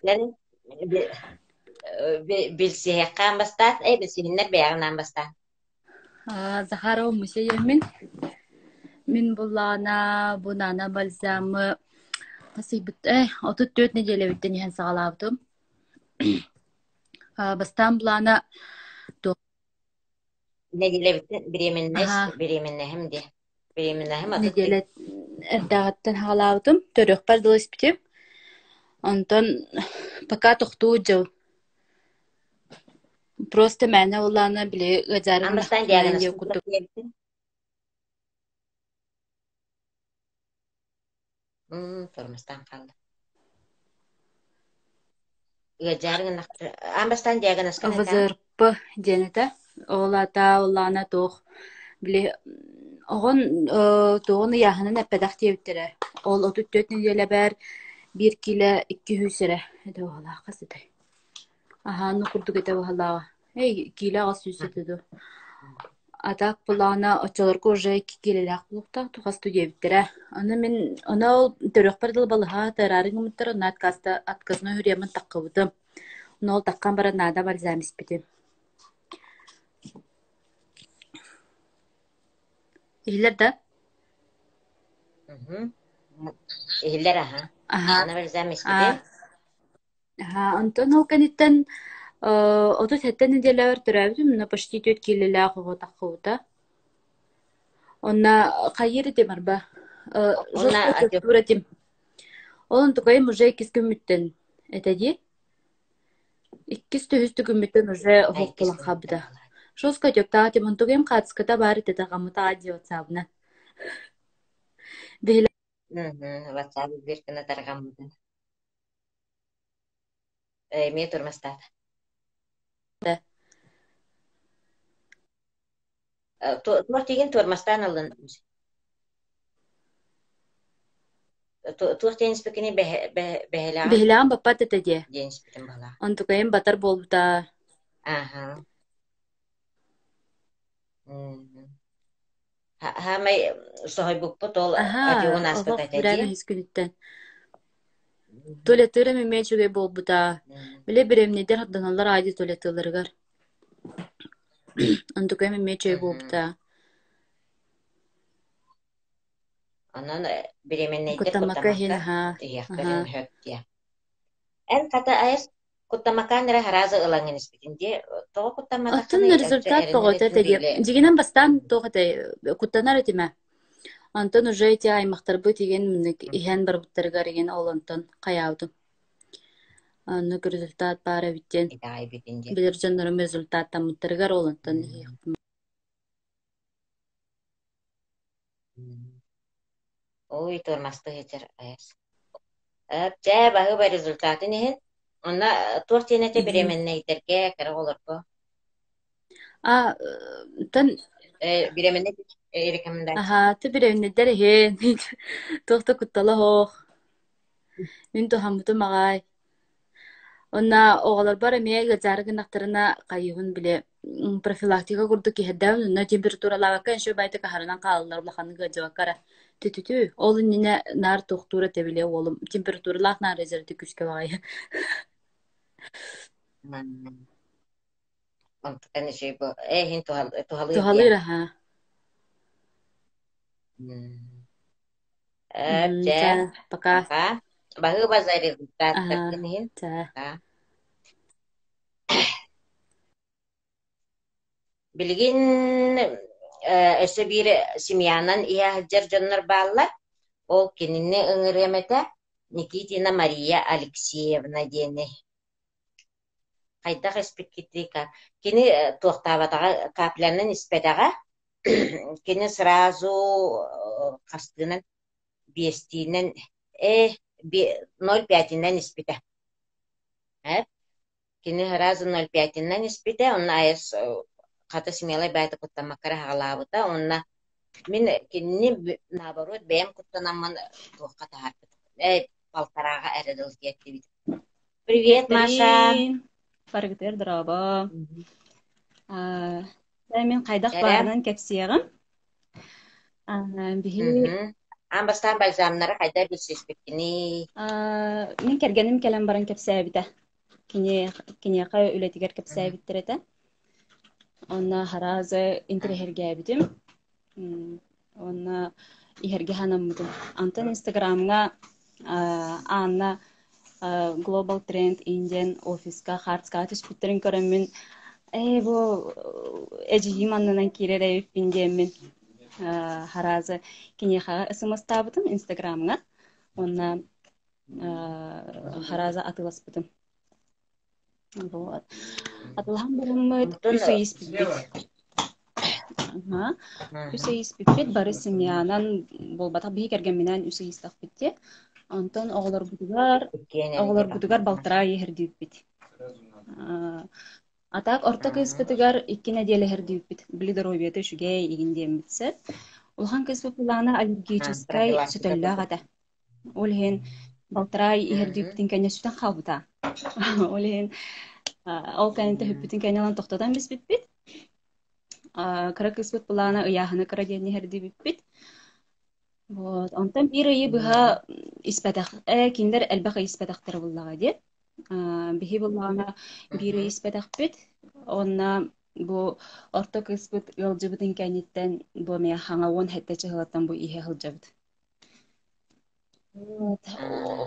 Sen bilsihekkan bastat, bilsihinler beyağından bastat. Захарова Мусеемин min буллана бунана бальзамы насыйбыт отут төт неделе биттен иһэн сагалаабытым. Бастан булана то Ne dilebitin аха bireminnehem de. Bireminnehem atıttı. неделе эрдагаттан хагалаабытым. Төрөх бардыл испитим. Онтон пока тохтуу жыл. Просто мәне булана биле гаджарыгын Ambastan мәне diagnoz куту. kutup diyebitin. Sormastan kaldı. Gajarın ambastan diagnoz kanata. Вызырпы денете. Олата олана тох биле огон тоғын яһынан эппедах диэбиттерэ. Ол отут төт неделе бэр 1 кило 200 сире. Эде ола касыды. Аха, ну курдук эте ола. Кило ас сүсөтөдө. Атак булана очолорго уже 2 килолак булукта тухас диэбиттерэ. Аны мен ол төрөк бардыл балыха тарарыгымыттар наткаста атказна хүрэмэн таккыбытым. Нол таккан бара нада бальзамис битим. Илер да? İhiller aha. Аха. Ana verzem ispidi. Антон ол каниттен отут хэттен неделер төрөбүтүм, но почти 4 килолак тахыбыта. Онна хайыр дем арба. Жостко текстура дем. Олон тугайым уже 2 күмүттен. Этеди? 2 күмүттен уже хоктулан хабыда. Жостко текта дем онтугайым катската бар тета гамыта адиот сабына. Бехле. WhatsApp bir kına targamıdı. Mie turmastat. Tuh tigin turmastan alın. Tuh tenis pekini behelan. Бехлеан баппат этеди. Jenis pekin bala. Онтугайым батар болбута. Aha. Ha may sohoy bukpo tol ajogon aspet Олох бирәне etedi. 100 күнүттен. Толетыры мемечуге болбута. Биле биремнедер хадданалар айди толетыларыгар. Антука мемечуге болбута. Anan biremeneydir Кутамака хин ха. Iyakkarin höp diye. En kata ayes kutamakan nere haraza ılangın ispitinde. Toğu kutamaka Атын результат тогота теди. Дигенен бастан тогота кутанар этиме. Антон уже эти аймактарбы деген минек иһен бар буттарыгар еген олонтон каяудым. Аны результат бара биттен. İdai bitinde. Билер жандарым результат тамыттарыгар олонтон. Oy tormastı heter ayes. Jää bahı ba rezultatı nihin. Ona tortinete biremeneydirge kere olur bu. Тан Biremene rekomendasyon. аха тибиревнедер хен. Тохта куттала хох. Мин то хамту магай. Онна оғалар бар эмега жаргынактарына кайыгын биле профилактика курдук киһэддән онна температуралага кэншө байта кахарынан кааллар булаханы гыжыбаккара түтүтү ол инне нар тохтура тебиле олум температуралак нар резервди күскө багай. Mantıklı şey bu. Hin tuhalı Тухалыра ха. Jää. Пока. Bahı bazı rezultat nihin. Bilgin öse bir simyanan iya hajar jonlar bağlar. O kendini ıngıremete Nikitina Maria Alexeyevna diyene. Kayda respektitrika. Kini tuhtavataga kaplarının ispedaga kini sразу kastının biyestiğinin 0,5'inden ispite. Evet. Kini sразу 0,5'inden ispite. Onun ayes kata simyalay bayta kutamakara halabuta. Onun min kini nabarut beyam kutanaman tuhkata harpet. Paltaraga eredil diyekti. Привет, Маша. Fargıtır draba. Мен қайдақ барынан кепсиягым. Bihi Амбастан бальзамнары хайда билсиспиттини. Мен кергеним келен баран кепсәбите. Кинеқа үлетигер кепсәбиттерете. Онна харазы интерхергәбитим. Онна иһерге ханаммытым. Антон Инстаграмга Анна Global Trend Indian офиска хартска түспүттерин көрөмүн. Бу эжи маннан киререп пиндемин. Харазы кинехага ысымастабытым Инстаграмга. Онна хараза атыласпытым. Вот. Атылхан барыммыт үсейис биппит. Үсейис биппит бары семьянан болбата бии кергенменен үсейис тахпитте. Антон оғлар бутугар балтыра ехердиппит. Атак орта кыспытыгар 2 неделя хердиппит. Билидер ойбеты шугей игиндем битсе. Улхан кыспы пулана аллергической сүтөлләгата. Олхен балтыра ехердиппитин кәне сүтен халбыта. Олхен ол кәнте хөппитин кәнелан тоқтадан біз битпит. Кара кыспыт пулана ыяхыны кара дени хердиппит. Вот, онтан бир ый быха испатах, киндер элбаха испатахтар буллага ди. Бихи буллана бир ый испатах бит. Онна бу орто кыспыт йолжыбытын кәниттен бу ме хаңа 10 хетте чыгылаттан бу ихе хылжабыт. Вот,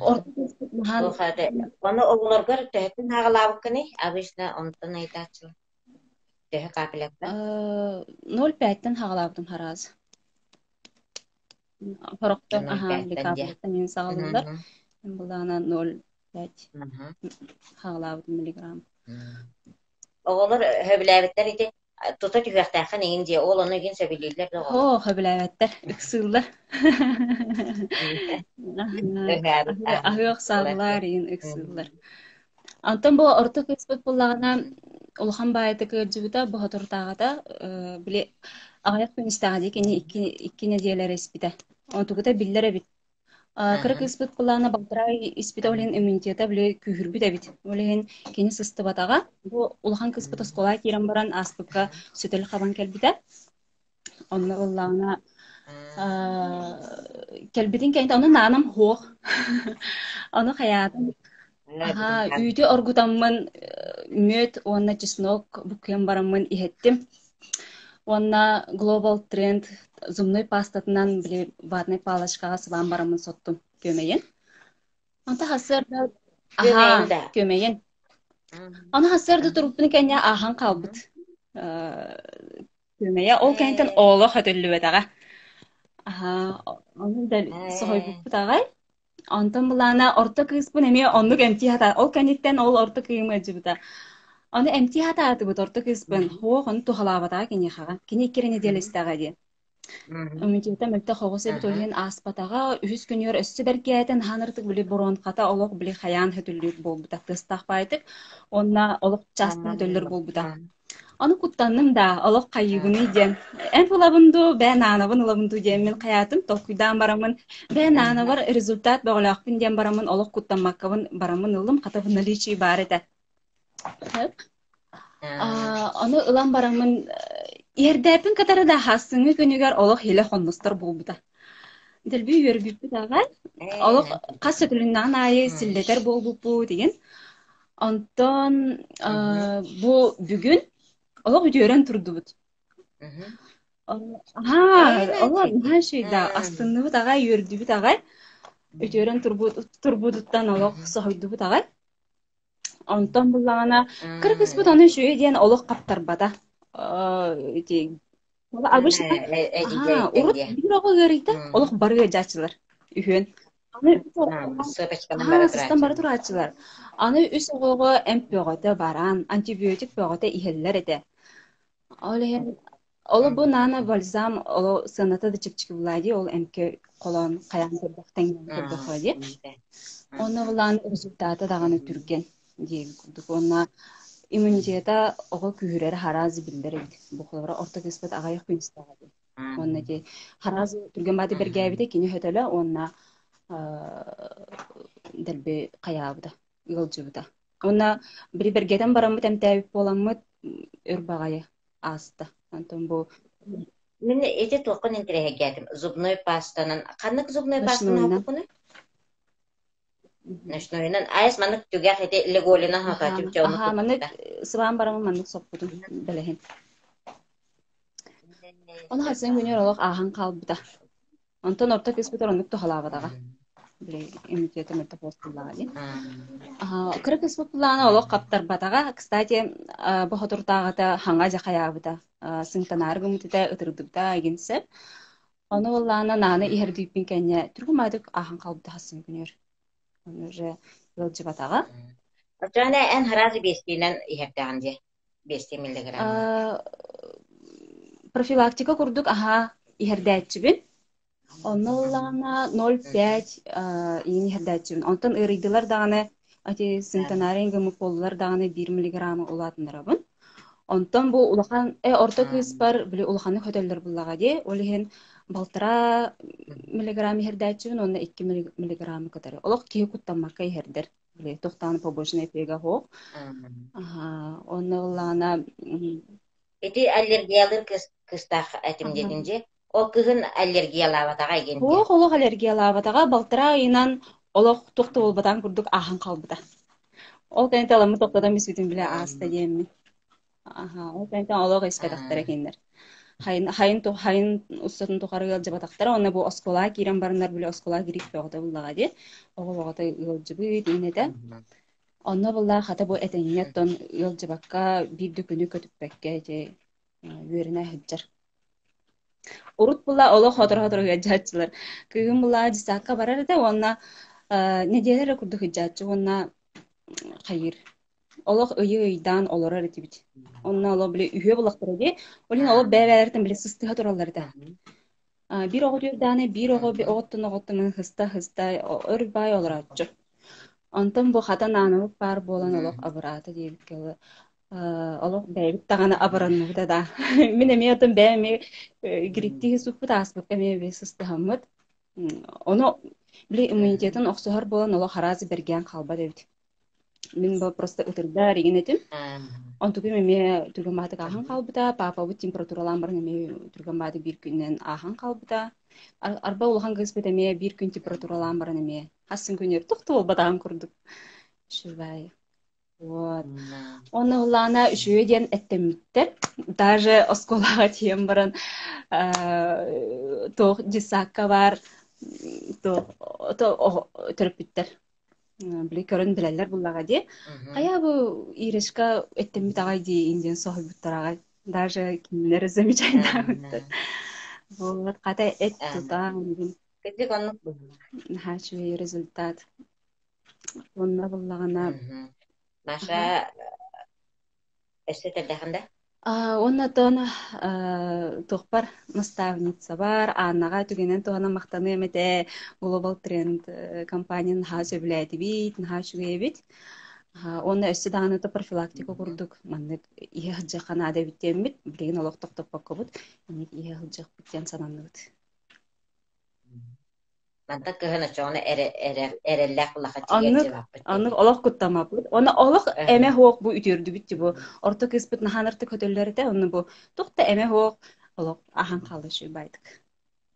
орто кыспыт махан. Оны оғларгар төһөтүн хагалабыккыны, обычно онтон айтачы. Төһө капилакта. 0,5-тен хагалабытым хараз. Хорохтон лекабыттан мен сағалылар. Бұлдағына 0,5 хагалабытым миллиграмм. Оғлар хөбіләбіттер еді, тута түгіқтақын егін де, ол оны еген сөбілейлер де оғлар. Хөбіләбіттер, үксылар. Ахыоқ сағылар еген үксылар. Антон бұл ортық еспет бұллағына улхан байыты көрджібіта бұға тұртағада біле ағаяқ күн істағады екені 2 неделер еспіті. Онтугута биллер бит. Кырык испит кулана балтырай испит олен иммунитета биле күһүрбүт эбит. Олен кени сыстыбатага бу улхан кыспыт оскола кирен баран аспыкка сөтөл хабан келбите. Онна уллана келбитин кенте оны нанам хох. Оны хаятым. Үйдө оргутаммын мөт онна чеснок букем бараммын ихеттим. Онна Global Trend зумной пастатынан биле ватный палочкага сыбан барамын соттум көмейин. Анта хасырда көмейин. Аны хасырда туруппун кenya ахан калбыт. Көмейе ол кентен ооло хөтөллүбетага. Аны да сойбуп тагай. Антон булана орта кыспын эме оннук эмтихата. Ол кенеттен ол орта кыймы жибыта. Аны эмтихата аты бут орта кыспын. Хоон тухалабата кене хага. Кене керене делестага ди. Өмүтөтө мөлтө хогос эбит олен аспатага 3 күнөр өссө бергетен ханыртык биле борон ката олок биле хаян хөтүлүк болбута тыстак байтык. Онна олок частын хөтөллөр болбута. Аны куттанным да олок кайыгыны дем. Эн булабынду бен анабын улабынду дем мен каятым токуйдан барамын. Бен анабар результат багылакпын дем барамын олок куттанмаккабын барамын ылым катабын наличий бар эте. Аны ылам барамын Ердәпин катарада хасыңы күнүгөр олох хиле хонмустар болбута. Делби йөрбүп тагай. Олох касытылынан айы силлетер болбупу деген. Антон бу бүгүн олох үдөрөн турдубут. Олох шейда астынны тагай йөрдүбү тагай. Үдөрөн турбудуттан олох сойдубу тагай. Антон буллагана кыргыз бутаны шөй ден олох каптарбада. Обычно урут бир ого көрөйт, олох барга жачылар. Үйөн. Аны сыпачкадан бара турачылар. Аны үс ого эмпөгөтө баран, антибиотик бөгөтө ихеллер эте. Оло бу нана бальзам, оло сыната да чипчики булади, ол эмке колон каян көрбөктен көрбөкөди. Оны булан результаты даганы түрген. Онна иммунитета ого күһүрер харазы билдер бит. Бухлара орта кеспет агай күнстагы. Онна ди харазы түрген бады бергәбите кини хөтөлө онна делбе каябыда, гылжыбыда. Онна бир бергеден барамы темтәбип боламы өрбагайы аста. Антон бу Мен эти тоқын интерегетим. Зубной пастанын. Каннык зубной пастанын Ночнойна. хаппукуны? Ночнойнан. Айс манык түгәк эти леголина хататып жауны Аха, маннык кутта. сыбаан барамын маннык соппутун белехин. Оны хасын күнер олох ахан қалбыта. Онтон орта кеспетер оннук тухалабатага. Биле имитетем это постулаги. Кырык кеспетулана олох каптарбатага. Кстати, бу хотуртагата ханга жакаябыта. Сыңтанар гымытыта ытырдыбыта агенсеп. Оны оллана наны иһердиппин кенне. Түргүмадык ахан қалбыта хасын күнер. Оны уже йолжыбатага. Отчана эн харазы бестинен иһертаган же. 5 миллиграмм. Профилактика курдук аха иһердәчибин. Онноллана 0,5 иин иһердәчибин. Онтон ырыйдылар даганы ати синтонарин гымык боллар даганы 1 миллиграмм улатындарабын. Онтон бу улахан орто кыз бар биле улаханы хөтөллөр буллага ди. Олихен балтыра миллиграмм иһердәчибин, онна 2 миллиграмм катары. Олох кие куттамакка иһердер. Биле тохтаны побочный эффега хок. Онноллана Эти аллергиялар кыстах этим дединже. Ол кыгын аллергиялабатага эгенде. Олох аллергиялабатага балтыра айынан олох тохты болбатан курдук ахан калбыта. Ол кенте аламы токтадан бисбитин биле аста демми. Ол кенте олох эскатактар экендер. Хайын устатын тухары ылжыбатактар, онна бу оскола кирен барындар биле оскола кирип бөгөтө буллага ди. Ого бөгөтө ылжыбыт инете. Онна булла хата бу этеньяттон ылжыбакка бир дүкүнү көтүппекке же үйөрүнө хыджар. Урут була олох хотор хыджачылар. Кыгын була жисакка барар да онна неделер курдук хыджачы, онна хайыр. Олох ыйдан олорар этибит. Онна оло биле үйө булактыр ди. Олин оло бәбәләрдән биле сыстыга торалар да. Бир ого дөрдәне, бир ого оттон хыста өрбай олоратчы. Онтон бу хатан анылык бар болан олох абыраты дебиткеле. Олох бәйбит таганы абыранны да. Мен эме отон бәме гриттиги суппут аспык эме бесисти хаммыт. Оно биле иммунитетин оксохор болан олох харазы берген калба дебит. Мен бу просто ытырдар игенетим. Онтугу эме түргөнбаты ахан калбыта, папа бу температуралан бар эме түргөнбаты бир күннен ахан калбыта. Арба улхан кызбыт эме бир күн температуралан бар эме. Хасын күнөр тохто болбатан курдук. Шубай. Вот. Оны улана үшөден эттемиттер. Даже осколага тием баран тох дисакка бар. То төрөпүттер. Биле көрөн билелер буллага ди. Кая бу ирешка эттемит агай ди инден сохбуттарага. Даже кинлер замечательно. Вот ката эт тутан. Кыдык оннук. Хачуй результат. Онна буллагана. Маша эсетедаханда. Оннатон тохпар наставница бар, анага түгенен тугана мактаны эмете Global Trend компаниян хажы билети бит, хажы бит. Онна өссө даганы профилактика курдук. Мандык ие хыжы кана да биттемит, билеген олох токтоп баккабыт. Эми ие хыжы биттен сананыбыт. Манда кыгына чоны эреллек булака тигерже. Аны олох куттамапыт. Оны олох эме хоок бу үтөрдү битти бу. Орто кеспит наханырты көтөллөрдө оны бу тукта эме хоок олох ахан калышы байдык.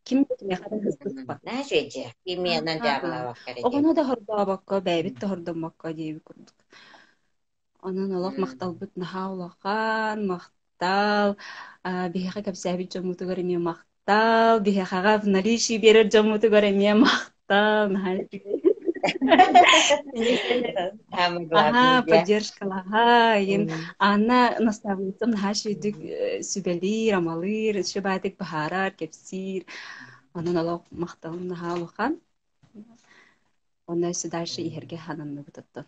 Ким me хада хыстык ба. На жеже. Кимиянан жабыла баккары. Огоно да хордо бакка, бэбит да хордо бакка дейби курдук. Онон олох макталбыт наха улахан, мактал, бихака капсабит жомуту гарыме мактал, бихака в наличии берет жомуту гарыме мактал, поддержка лага, Анна наставницам наша идик сюбелир, амалир, шибатик бахарар, кепсир, онон олох мактал наха улахан. Онна өсі дальше иһерге хананны бутутту.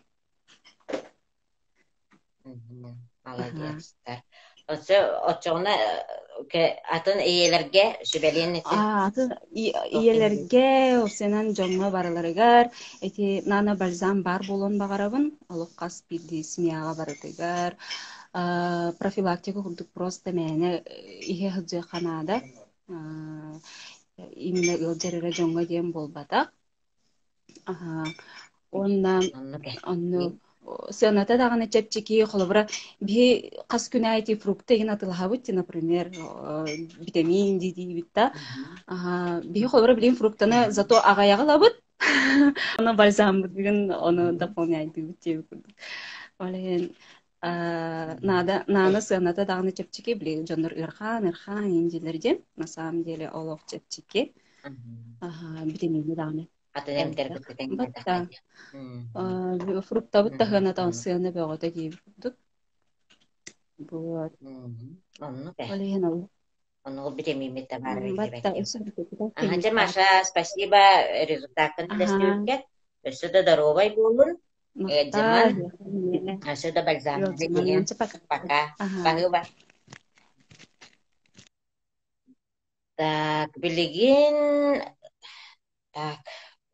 Молодецтер. Очоғына атын иелерге сүбелен етін? Атын иелерге, осенен жоңға барыларыгар, эти нана бальзам бар болон бағарабын, олыққас білді смияға барытыгар, профилактика күрдік просто мәне ihe хыджы қанада, именно ылжарыра жоңға дем болбатақ. Онна сыаната даганы чепчики холобра би кас күнайти фрукты ген атылхабыт, например, витамин ди битта. Би холобра билин фруктаны зато агаяга лабыт. Оны бальзам бүген оны дополняет бит. Олен нана сыаната даганы чепчики билин жоннор ырхан индилерде. На самом деле олох чепчики. Витамин даганы. Атынан теркетен Батта. Фрукта быттахана тансыяны бөгөтө кийип курдук. Вот. Онну бе. Олеген ол. Онну витамин бар Батта бит. өсө Маша, спасибо. Результатын tilestiyken. Өсө да здоровой болун. Джаман. Өсө да бальзам. Пока. Спасибо. Так, билигин. Так,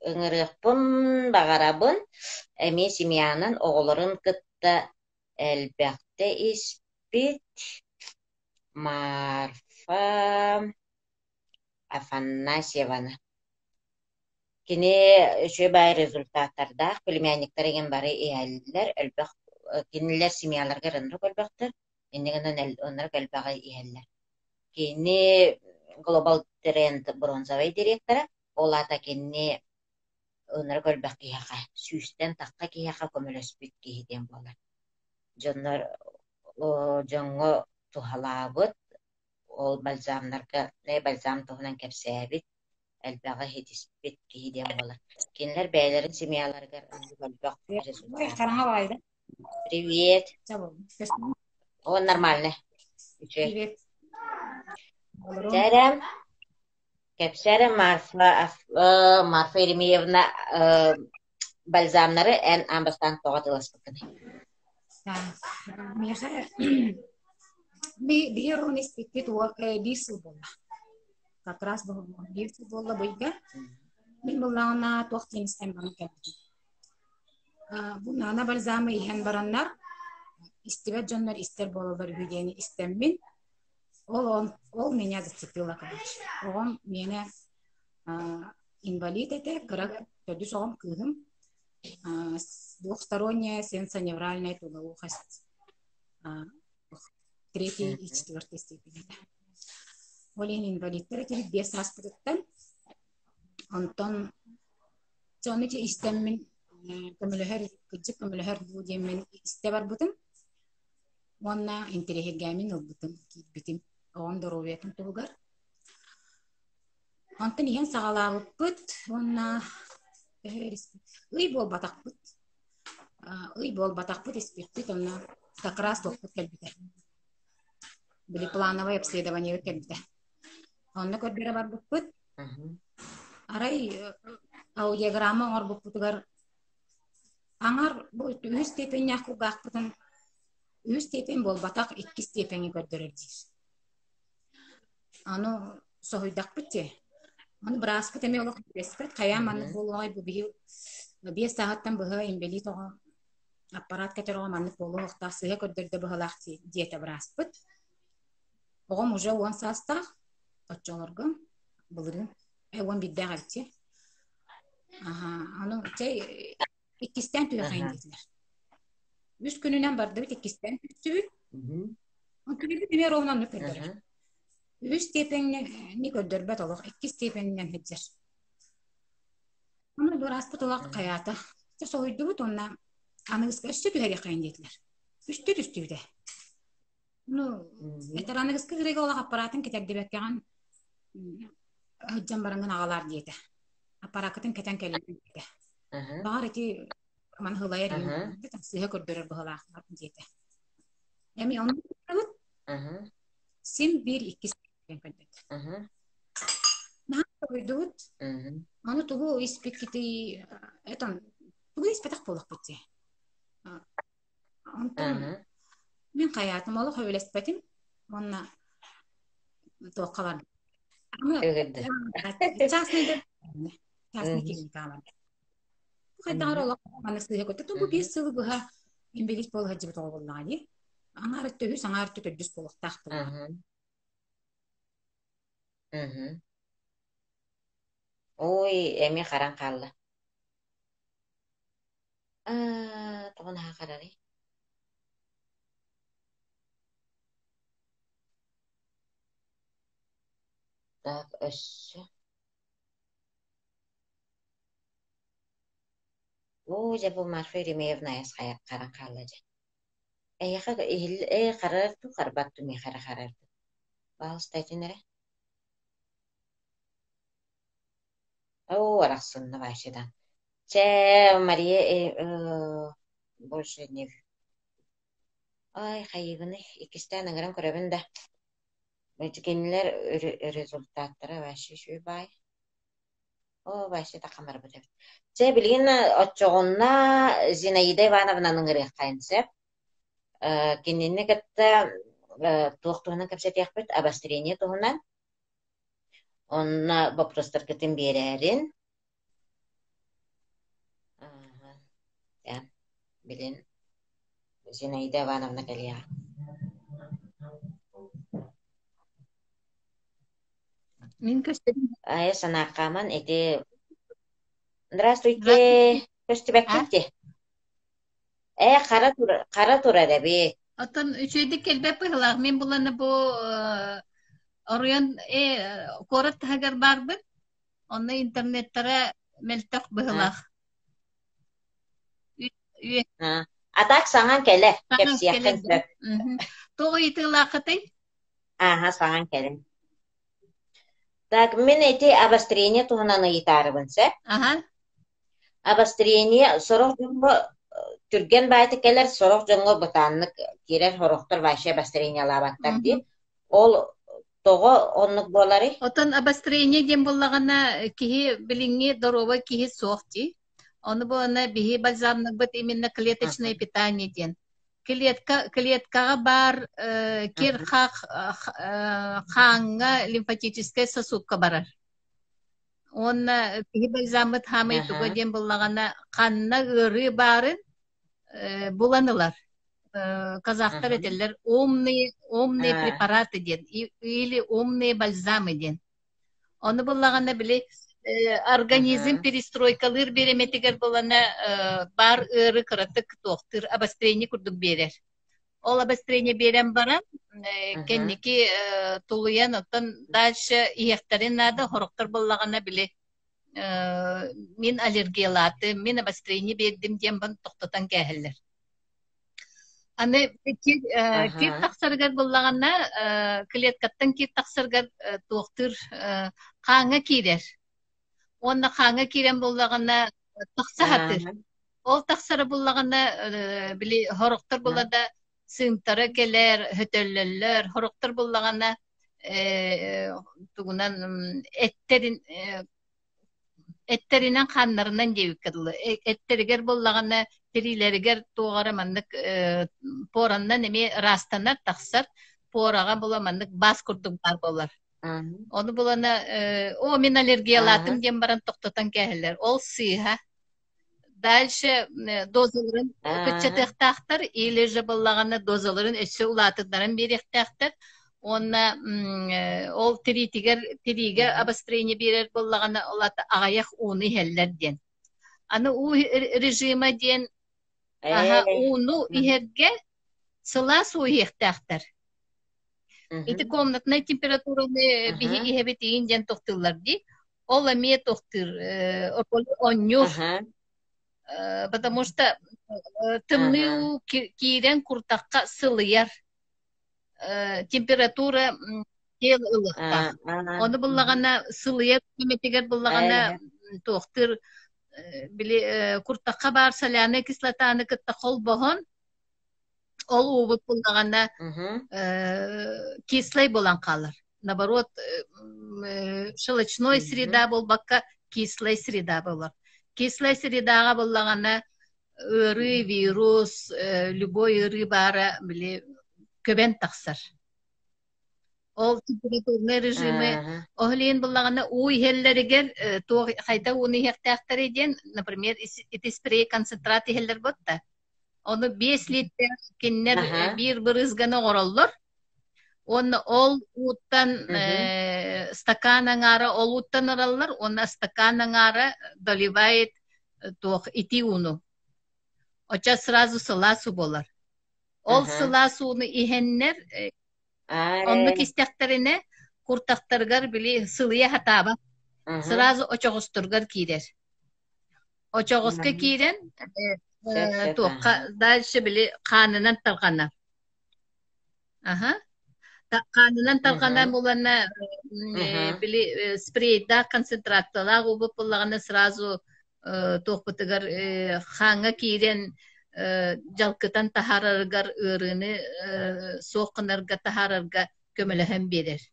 ыңырыппын, бағарабын. Эми семьянын оғылырын кытта әлбәқте испит. Марфа Афанасьеваны. Кини үші бай результаттарда племянниктер еген бары иәлілер, әлбәқ, кинилер семьяларға рынрық әлбәқтір, енігінен онырық әлбәғы иәлілер. Кини Global Trend бронзовый директора, олата кини онырық әлбәқ кияқа, сүйістен таққа кияқа көміліспет кейден болар. Жонлар жоңғы тухалабыт, ол бальзамнарға, бальзам туғынан кәпсәбіт, әлбәғы хетіспет кейден болар. Кинилер бәйлерін семьяларға әлбәқ результат. Привет. О, нормально. Привет. Сәрем. Кәпсәрі Марфа Еремеевна бальзамнары ән амбастан тоғатылас бұқыны. Бихерон испекет бису болла. Как раз бису болла бойга. Мен болла она тоқтин істен барын кәпті. Бұнана бальзамы ихен бараннар. Истебет жонлар истер болалар үйдені істеммен. Ол меня зацепило, короче. Он меня инвалид это, когда tödüs оғым кыгым. Двухсторонняя сенсоневральная тугоухость. Третьей и четвертой степени. Олен инвалид. Терекелик бес аспырыттан. Онтон чоныки истеммен көмілігер, күджік көмілігер будеммен исте бар бұтым. Онна интерегергәмин ол бұтым, бітім. Оған дұровиятын тұлғар. Онтын еген сағалағып бұт. Онна үй бол батақ бұт. Үй бол батақ бұт еспектік. Онна как раз тоқпыт кәлбітер. Білі плановое обследование кәлбітер. Онна көрбері бар бұт. Арай аудиограмма оңар бұттығар. Аңар бұл үз степен яқуғақ бұтын. Үз степен бол батақ 2 степени көрдірір дейір. Аны соғыдақ бітте. Аны біраз бұт әме олық беспет. Қаям аны болуғай бұл бейіл 5 сағаттан бұғы ембелі тоғы аппарат кәтер оғам аны болу оқтақ сыға көрдірді бұғылақ диета біраз бұт. Оғам уже 10 састақ отчаларға бұлырын. 11 ғалте. Аны 2-стен түйіғайын деділер. 3 күнінен барды бит 2-стен түйіғайын. Он күнді деме ровнан нүкірдір. 3 степеніне көрдір бәт олық, 2 степенінен хеджер. Оны бір аспыт олақ қаята. Соғыйды бұт, онна анығысқа 3 түйіғайын қайын деділер. 3 түйді. Әтір анығысқа ғырығы олақ аппаратын кетерді бәккеған Hıccan barangın ağalar diyete. Aparakıtın keten kelime diyete. Bağır eti aman hılayar yiyip sıhha kördürür bu hılaklar diyete. Yani onu kırılıp sim 1-2 ben kördürür. Nah koydut. Onu tuğu ispekiti etan tuğu ispetak polak bitti. Ondan ben hayatım oluk öyle ispetim. Onunla toğalar. Частный клиника var. Bu kadar olarak anasını yaptı. Bu bir sığ bu ha imbelis pol hacı bu olmalı. Anarı tühü sanarı tühü düz polak taktı. Oy, emi karan kaldı. Тоҕун хаахарары. Так, өссө. Жа бу Марфа Еремеевна яс харан халлажа. Харар ту харбат ту ми харар. Баалстайтынара. Арахсынна башыдан. Мария больше не. Ай, хайыгыны икистен аңыран көрөбүн да. Мөтүкенилер результаттары башы шүй бай. Башы да камар бөтөбүт. Билген отчоғунна Зинаида Ивановнаның ырык кайынсып. Кеннени кытта туохтуһунан кэпсэт яхпыт обострение туһунан. Онна вопростар кытын берерин. Билин Зинаида Ивановна кэлиа. Мин көстөрүм. Санааққаман эти... Здравствуйте. Көстүбәккетти. Қара тура да бе. Отон үчөйдү келбеп быһылаах. Мен буланы бу оройон корот тагар барбыт. Онны интернеттара мелтек быһылаах. Атак саңан келе. Кепсияқын сөп. Тоғы итылаақытай? Саңан келе. Так, мен эти обострение туһунан ыйытаарыбынса. Обострение сорох жоңго түрген бааты келер, сорох жоңго бутаннык кирер хорохтор башы обострение алабаттар ди. Ол тоғы оннук болары. Отон обострение дем боллагана кихи билинги дорова кихи соохти. Оны болана бихи бальзамнык быт именно клеточное питание ден. Клеткага бар кир хаңга лимфатическая сосудка барар. Онна бихи бальзамыт хамай туга ден боллагана канна ыры барын буланылар. Казахтар этелер умные препараты ден или умные бальзамы ден. Оны боллагана биле организм перестройкалыр береметигер болана бар ыры кыратык тоқтыр обострение курдук берер. Ол обострение берем барам кенники тулуян оттан дальше иехтарин нада хороктор боллагана биле мин аллергиялаты, мин обострение бердим дем бан тоқтатан кәһеллер. Аны кир тақсыргар боллагана клеткаттан кир тақсыргар тоқтыр қаңа кирер. Онна хаңа кирен боллагана тақсахатыр. Ол тақсары боллагана били хороктор болада сымтары келер, хөтөллөллөр, хороктор боллагана тугунан эттеринен ханнарынан жебик кадылы. Эттеригер боллагана терилеригер тугара мандык пораннан эме растанар тақсар порага боламандык бас курдук бар болар. Onu bulana o min alergiyalatım diye baran toktatan kehiller. Ol sıyha. Dальше dozaların küçüktahtar ile jaballagana dozaların eşe ulatıdların bir ihtahtar. Ona ol tritiger обострение birer bollagana olata ayak unu heller diyen. Ana u rejime diyen unu iherge sıla su ihtahtar. Эти комнатная температура биһи иһэбит иин дьэн тохтыллар ди. Ол эмиэ тохтыр оннюр. Потому что тымны киирен куртакка сылыяр. Температура тел ылыкта. Оны буллагана сылыяр кеметигер буллагана тохтыр били куртакка бар соляная кислотаны кытта хол бохон. Ол убут буллагана кислый болан калыр. Наоборот, щелочной среда болбакка кислый среда болар. Кислый средага боллагана ыры, вирус, любой ыры бара биле көбен тақсар. Ол температурный режимы оглин боллагана уй хеллеригер хайта уны хектактар еден, например, эти спрей концентраты хеллер ботта. Onu 5 litre kinler bir bırızgana orallar. Onu ol uttan стакана ngara ol uttan arallar. Onu стакана ngara doливает ити уну. Oça sırası sıla su bolar. Ol sıla suunu ihenler onluk isteklerine kurtaktargar bili sılıya hataba. Sırası oçağusturgar kider. Oçağuska kiren dальше bili kanınan talganar. Aha. Kanınan talganar bulana bili spreyda konsentrattalar ubu pullagana sırası tohpıtıgar hanga kiren jalkıtan taharargar ırını soğuknarga tahararga kömelehem bilir.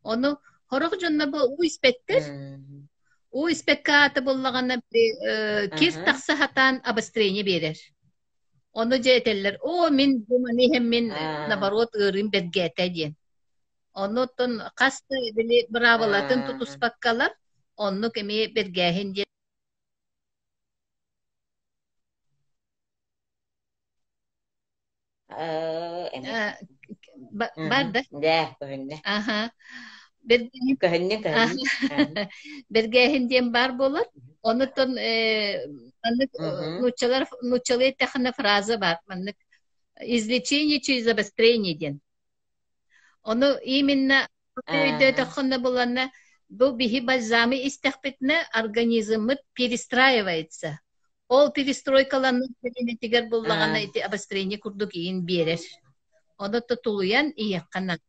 Onu horok jonna bu ispettir. O ispekkatı bullagana kir taksa hatan abastreñe bilir. Onu jeteller. O min dumani hem min nabarot ırın bedgete diyen. Onu ton kastı bili bravalatın tutus bakkalar. Onu kemi bedgehin diyen. Barda. Aha. Bergehin diyen bar bolar. Onu ton nuçalı tehne fraza var. Manlık izlечение через обострение diyen. Onu именно öyle tehne bulanna bu bihi balzamı istihbetne organizmı перестраивается. Ol перестройкаланын sebebini tiger bullagana iti обострение kurduk iyin birer. Onu tutuluyan iyi kanat.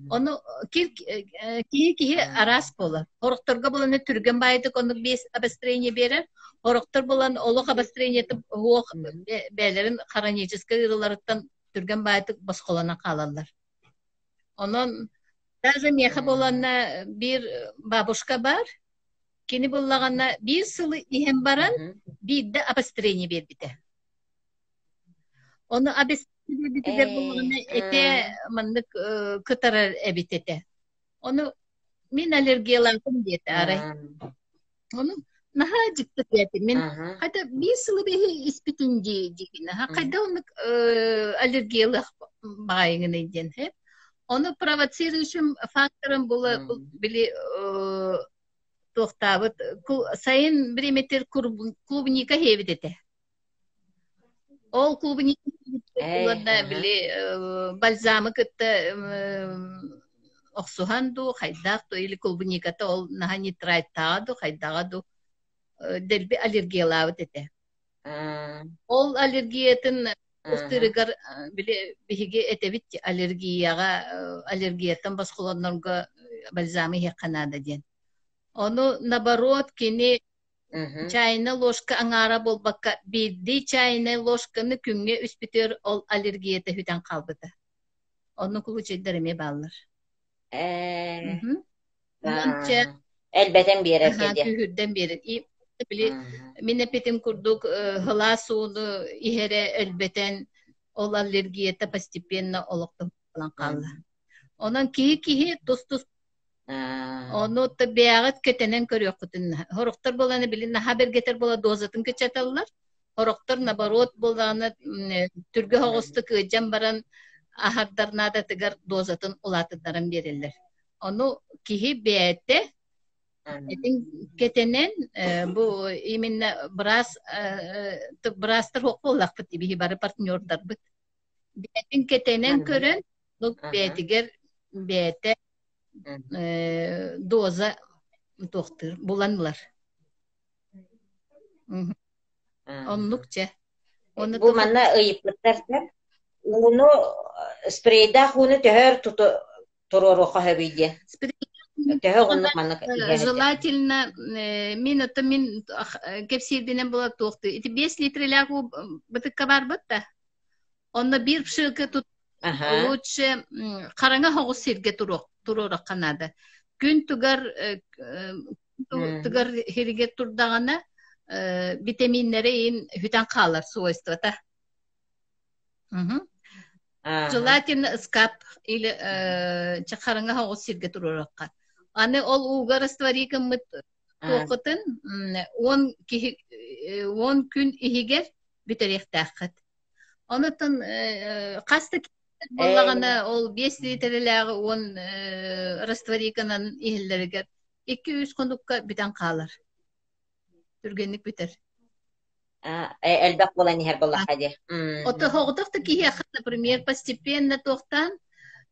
Onu kihi aras bolar. Horoktorga bulanı türgen baydık onu bir обострение berer. Horoktor bulan oluk обострение tip hoğ belerin karaniyeciske yıllarından türgen baydık baskolana kalarlar. Onun даже meha bulanı bir babuşka var. Kini bullagana bir sılı ihem baran bir de обострение berbite. Onu обострение bitiger bullagana ete manlık kıtarar ebitete. Onu min alergiyalandım diye aray. Onu naha çıktı diye min hatta bir sılı behi ispitinci dikine. Ha kayda onu alergiyalı bağını diyen hep. Onu provocirişim faktörüm bili tohtabıt sayın bir metre klubnika hevdete. Ol klubnika kullanna bili balzamı kıtta oxuhandu haydaq to ili klubnika ta ol naha nitraytadu haydaqadu delbi alergiyalavut ete. Ol alergiyetin uhtirigar bili bihige etebit alergiyatan baskulanlarga balzamı heqanada diyen. Onu nabarot kini çayına loşka angara bolbakka bildi çayına loşkanı künge üspütür ol alergiyete hüten kalbıda. Onu kuluçederime bağlar. Elbeten bir yere kedi. Kühürden beri. Minnepetim kurduk hıla suunu ihere elbeten ol alergiyete постепенно olukta falan kaldı. Onun kihi tuz onu tabiat ketenen körüyor kutun. Horoktor bolanı bilin haber getir bola dozatın keçatallar. Horoktor nabarot bolanı türgü hoğustu kıcam baran ahardarna da tıgar dozatın ulatıdaran verirler. Onu kihi beyette etin ketenen bu iminne brastır hoqolak pıtı bihi barı partnyorlar bıt. Beyetin ketenen körün bu beyetiger beyete doza doktor bulanlar. Onlukça. Bu manna ıyıplıklarsa onu spreyda hunu töhör tururu qahabiydi. Töhör onluk manna Желательно минута min kepsirdiğine bulak doktor. İti 5 litreler bu bıtıkka var bıtta. Onda bir pşılkı tut. Lütfen karanga hoğuz sirge tururu kanada. Gün tugar herige turdağına vitaminlere in hüten kalır свойства. Желательно ıskap или çakaranga hoğuz sirge tururu kan. Anne ol uğgar rastvari mıt toqutun 10 gün ihiger biterek taqat. Onutun qasta bollagana ol 5 litreler 10 rastvarikanan ihillerger 200 kondukka biten kalır. Türgenlik biter. Элбак болан ихер боллаха ди. Ото хоғдықты кие, например, постепенно тоқтан,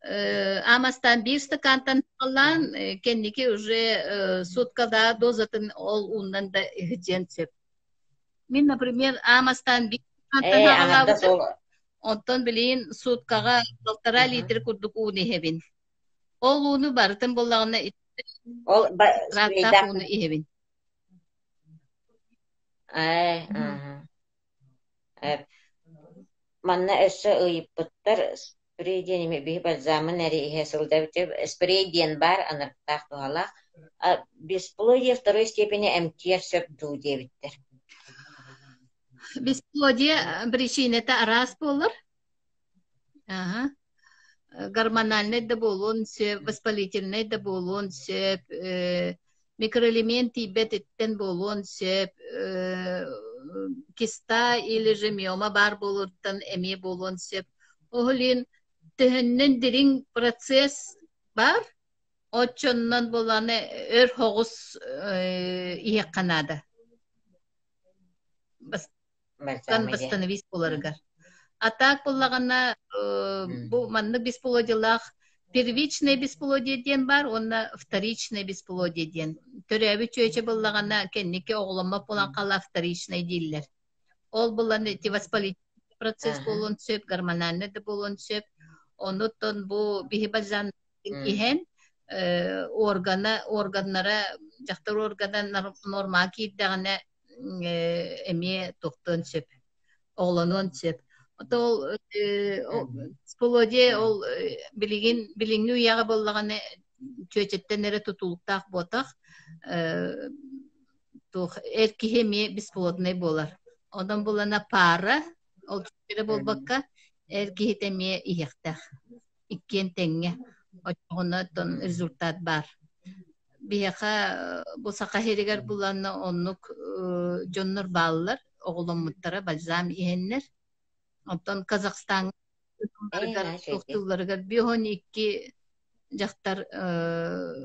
амастан bir стакантан қалан, кенники уже суткада дозатын ол ундан да хитен сеп. Мен, например, амастан bir стакантан Аңарда сол онтон билин суткага 1,5 литр курдук уны хебин. Ол уны барытын боллағына ол раттақ уны ихебин. Манна өссө ыйыппыттар спрей денеме бии бальзамын эри ihe сылдабытып спрей ден бар анырттаах туһалаах бесплодие второй степени эмтиер сөп дуу диэбиттер. Бесплодие причинета раз болар. Гормональный да болон сөп, воспалительный да болон сөп, микроэлемент ибеттен болон сөп, киста или же миома бар болуртан эме болон сөп. Оғылин түхіннен дирин процесс бар, отчоннан боланы өр хоғыз иек қанады. Бастановис боларыгар. А так болағана бұл манны бесплодиялақ первичный бесплодияден бар, онна вторичный бесплодияден. Төрәбі чөйче болағана кеннеке оғылама болан қала вторичный дейлер. Ол боланы воспалительный процесс болон сөп, гормональный да болон сөп. Онуттан бұл бихибазан ихен органнара, жақтар органа норма кейддағына эме тоқтын сөп, оғлануын сөп. Ол сполоде ол билиңни уяға боллағаны чөйчеттен әрі тұтулықтақ ботақ әркихеме бесплодный болар. Одан болана пара, ол чөйчері болбаққа әркихетеме иектақ. Иккен тәңе, очығынатын результат бар. Бияқа болсақа херігер боланы онлық жоннор балылар, оғылымыттара бальзам иеннер. Онтон Казахстан тоқтыларыгар бион икки жақтар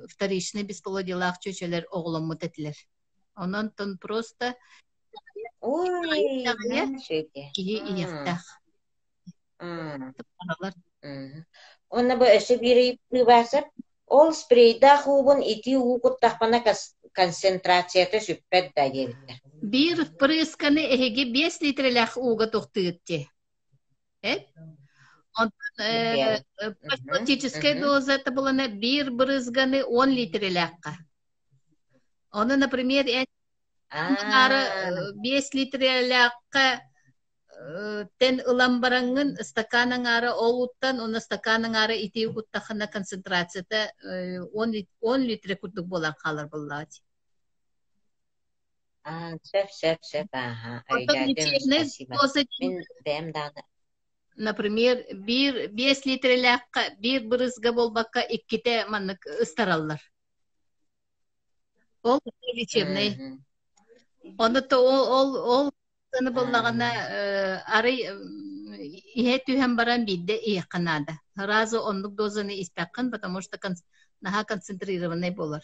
вторичный бесплодиялақ чөчелер оғылымыт етілер. Онтон просто кие иектақ. Онна бу өсө бири басып, ол спрейда хубун ити уукуттахпана концентрацията сүппет да дебиттер. Bir прысканы эһиги 5 литрелях уга тоқтыгытте. Профилактическая доза это была на bir брызганы 10 литрелякка. Оны, например, 5 литрелякка тен ыламбараңын стаканын ары олуттан, оны стаканын ары ити угуттахына концентрацията 10 литре курдук болан қалар боллаати. Сөп, ага. Например, 5 литрелякка, bir брызга болбакка икките маннык ыстараллар. Ол лечебный. Оны ол саны боллағана ары ihe түйен баран бидде иеканада. Разы онлук дозаны испяккан, потому что наха концентрированный болар.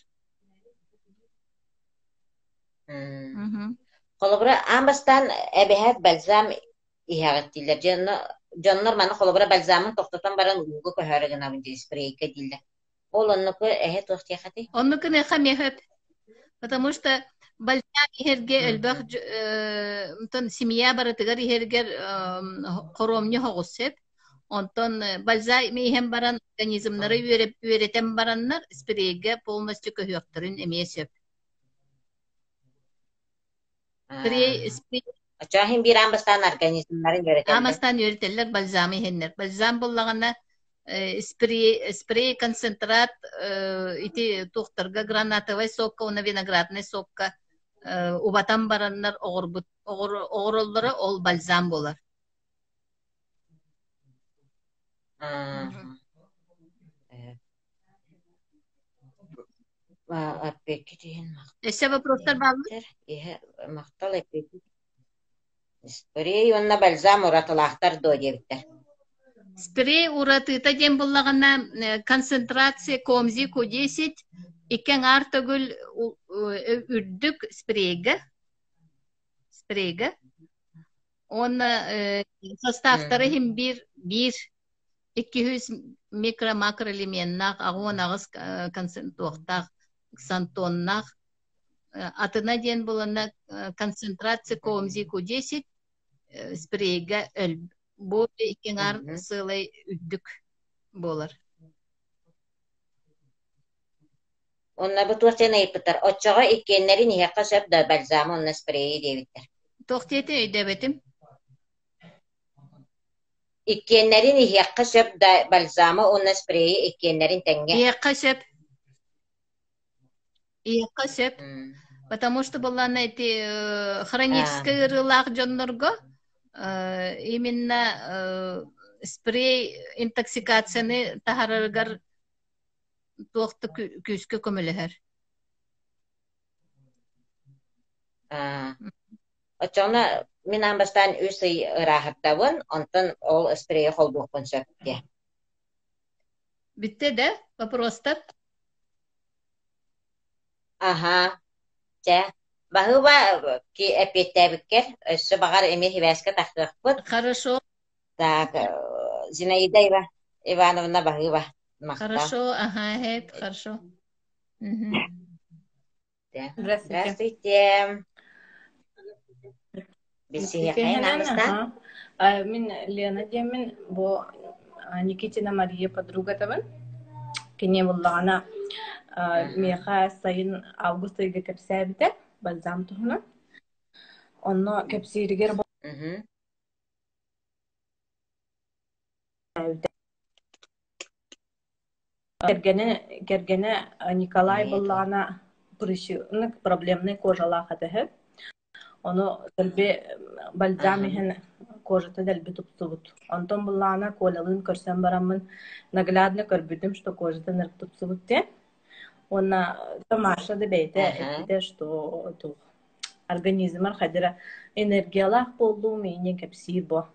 Холобра амбастан эбехет бальзам иһагыттилер. Жоннор маны холобра бальзамын тоқтотан баран угу көһөрөгөн абынжы спрейка дилде. Ол оннуку эхе тохтияхаты? Оннуку неха мехет. Потому что бальзам ихерге элбах семья баратыгар ихергер хоромню хоғысып. Онтон бальзам ихем баран организмнары үйретен бараннар спрейге полностью көһөктөрүн эмесеп. Ачахин bir амбастан организмнарын үйретелер. Амбастан үйретелер бальзамы хеннер. Бальзам боллағана спрей концентрат ити тухтарга гранатовый сокка, уна виноградный сокка убатан бараннар оғыроллары ол бальзам болар. Еще вопростар бар мı? Мақтал эппети. Спрей онна бальзам уратылақтар до дебиттер. Спрей уратыта дем боллағана концентрация комзи Q10 икен артыгыл үрдік спрейге. Оны составтары хим bir 200 микро макроэлементнах агуон агыс концентраттах сантоннах атына ден булана концентрация комзику 10 спрейга бу икеңар сылай үддүк болар. Онна бу туачан айпытар. Оччоға иккеннерин иһэкка сөп да бальзамы онна спрейи дебиттер. Тохтети өйдөбетим. Иккеннерин иһэкка сөп да бальзамы онна спрейи иккеннерин тәңге. Иякка сөп. Потому что была на эти хронические рылах джоннорго именно спрей интоксикацияны тахараргар туохты күскө көмөлөһөр. Очоғна мен амбастан үсі ырахаттабын, онтан ол спрейі холбуқпын сөпте. Битте да? Вопрос-то? Ага. Те. Бағыба ки әпеттәбіккер, өссі бағар емир хивәске тақтықпын. Хорошо. Так, Зинаида Ивановна бағыба. Хорошо, ага, хэп, хорошо. Здравствуйте. Бисихай намыстан. Мен Лена Демин, бо Никитина Мария подруга табын. Кене буллагана меха сайын август айга кепсәбите, бальзам тухна. Онно кепсиригер бо. Кергене Николай буллагана прыщык проблемный кожала хатыһы. Onu delbe balzamihin kojata delbe tupsubut. Ondan bullana kolalın körsem baramın nagladne körbüdüm что кожата нерк tupsubut те. Ona tamaşa da beyte etide что tu organizmar hadira energiyalar boldu meyne kepsir bo.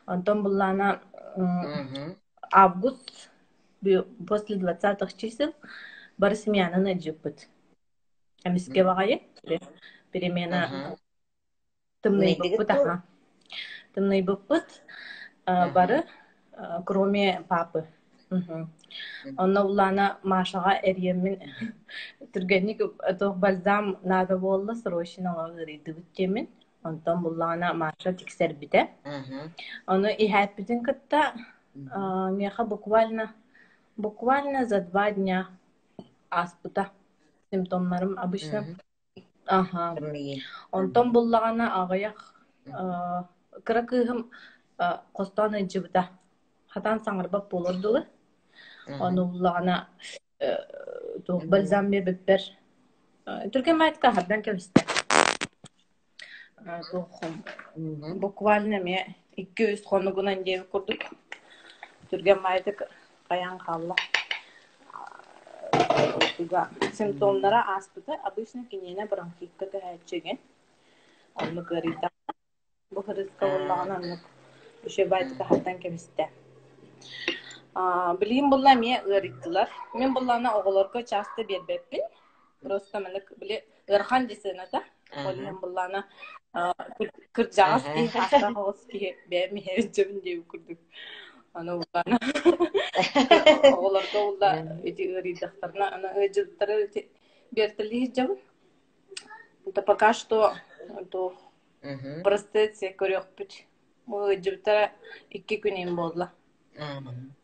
Ondan bullana август после 20 чисел бар смена на джипут. Амиске вагае перемена тымный быппыт, ага. Тымный быппыт бары, кроме папы. Онна улана Машаға әріемін түргенік тоқ бальзам нада болы срочно ғырыды бүттемін. Онтан улана Маша тексер біде. Оны ихәт бітін кітті меха буквально за 2 дня аспыта. Симптомларым обычно. Ага. Онтон буллагана агаяк кыракыгым костан ыжыбыта. Хатан саңырбап болордулы. Оны буллагана тух бальзам беппер. Түркен майтка хардан кебисте. Тух буквально ме 200 хонугунан дем курдук. Түрген майтык каян калла. Симптомлары аспыты обычно кинене бронхитка тәһәчеген. Оны гырита. Бу хырыска буллаган үше байтыка хаттан кебисте. Билим булла ме гыриттылар. Мен буллана оголорга часто бербеппин. Просто мен биле ырхан десене да. Олен буллана кыржагас ди хаста хоски беми хевжебин деп күрдүк. Аны улана. Оларда улда эти ыридахтарна ана ыжылтары бертили жабын. Это пока что то простеция көрөкпүт. Ыжылтара 2 күнен болду.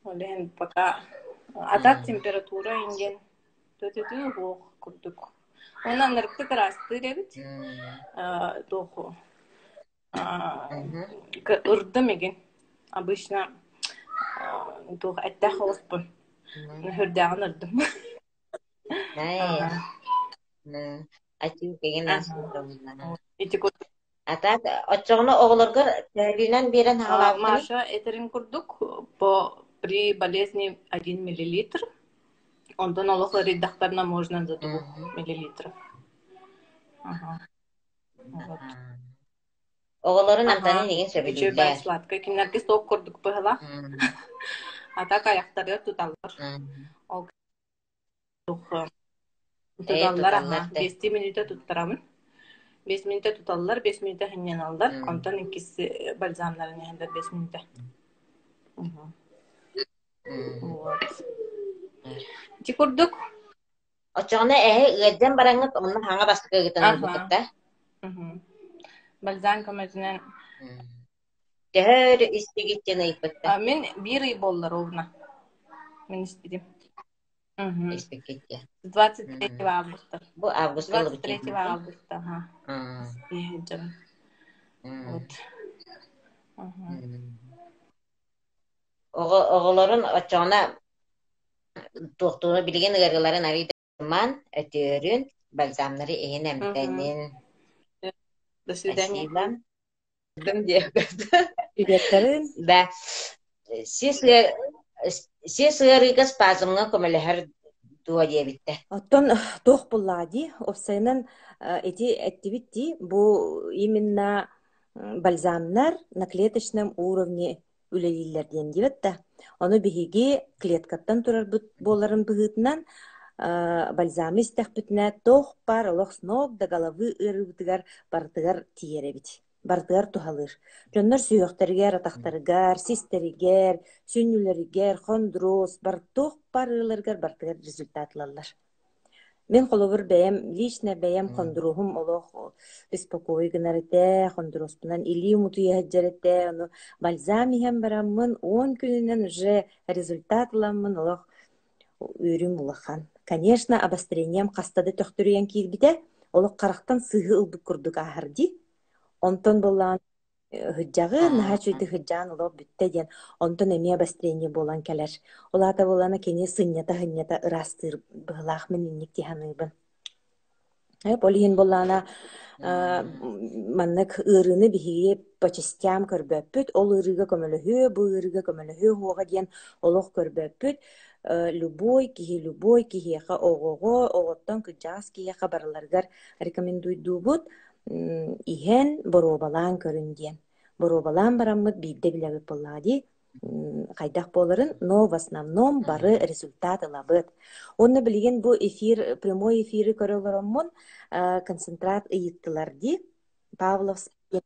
Олен пока атак температура инген төтөтү хок курдук. Онан ныркты красты дебит. Тохо. Ырдым эген. Обычно тух әттә холоспын. Хүрдәгән ырдым. Ачу кеген асылдым. Ата очоғны оғылыргыр тәлинен берен хағалабын. Маша этерин курдук при болезни 1 миллилитр. Ондан олық редактарна можно за 2 миллилитров. Оғылырын амтаны деген сөбілділер. Чөбай сладкай. Кимнерге соқ курдук бұғыла. Ата каяқтары тұталар. Тұталар, 5 минута тұттырамын. 5 минута туталлар, 5 минута хиннен алдар. Онтан иккisi бальзамларын яһалдар 5 минута. Вот. Тикурдук. Очоғына ғедден бараңыт, онын хаңа бастықы ғытын ұрбытықта. Бальзам көмәзінен. Тәһөр істегеттен айпытта. Мен bir ай боллар олна. Мен істедім. Испекетте. 23 августа. Бұл август олы 23 августа, ага. Ехеджем. Вот. Оғыларын очоғына тоқтуыны білген ғырғыларын аридыман өтөрін бальзамнары ең әмтәнін. До свидания. Спасибо. Үгәттәрен. Да. Сес ғырыгас пазымға көміліғір дуа дебітті. Оттон тох буллади, овсайнан эти активити, бу именно бальзамнар на клеточном уровне үлелилерден дебетті. Оны биһиги клеткаттан турар боларын быһытынан бальзамы истэх бүтнә тох пар олох сног да головы ырыбытыгар бартыгар тиеребит. Бартыгар тухалыр. Жоннор сүйөктергер, атактарыгар, систеригер, сүннүлеригер, хондроз, бартох пар ыларгар бартыгар результатлалар. Мен холобур бәйем, лично бәйем хондроғым олох беспокой гынарыте, хондроспынан или мутуя хаджарыте, оны бальзам иһен бараммын, 10 күнінен уже результатламын олох үйрім улахан. Конечно, обострением қастады төқтүрүйен киирбите, олох қарақтан сыгы ылбык курдук ахарди. Онтон болан хыджагы наха чуйды хыджаан олох бүтте ден, онтон эми обострение болан келер. Олата болана кене сыннята ырастыр быһылаах мининник тиһаныйбын. Полиһин болана маннык ырыны биһиги по частям көрбөппүт, ол ырыга көмөлөһү, бу ырыга көмөлөһү хуога диен олох көрбөппүт. Любой киһиэха оҕоҕо, оҕоттон кыджаас киһиэха бараларгар рекомендуйдуубут иһэн боробалаан көрүн диен. Боробалаан бараммыт биирде билэбит боллаади хайдах боларын, но в основном бары результат ылабыт. Онна билген бу эфир, прямой эфиры көрөлөрөммун концентрат ыйыттылар ди. Павловский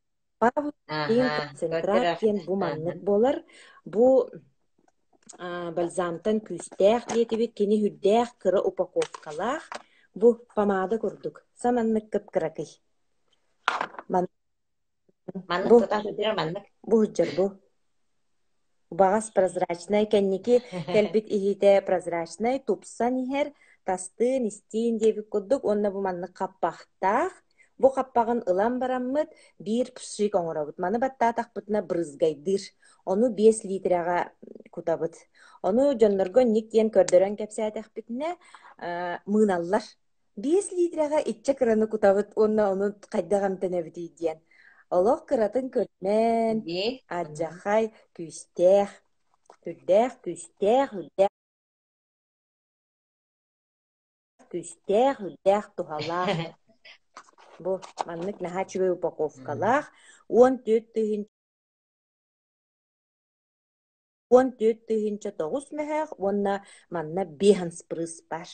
концентрат кен бу маннык болар. Бу бальзамтан күстәх диетибит кини хүддәх кыра упаковкалах. Бу помада курдук. Саманнык кыпкыракый. Бу худжар бу. Багас прозрачный, кенники келбит ихите прозрачный, тупсан ихер, тастын, истин дебик курдук, онна бу манны каппахтах. Бу каппагын ылан бараммыт, бир пшик оңорабыт. Маны баттатах бытына брызгайдыр. Ону 5 литрага кутабыт. Ону жоннорго ник диен көрдөрөн кепсәтэх битне мыналлар. 5 литрага итче кыраны кутабыт, онна ону кайдагам тенебит диен. Олох кыратын көрмен, аджахай, күстэх, хүддэх тухалах. Бу маннык нахачывай упаковкалах, 14 тыгынча 9 мэхэх, онна манна бехан спрыс бар.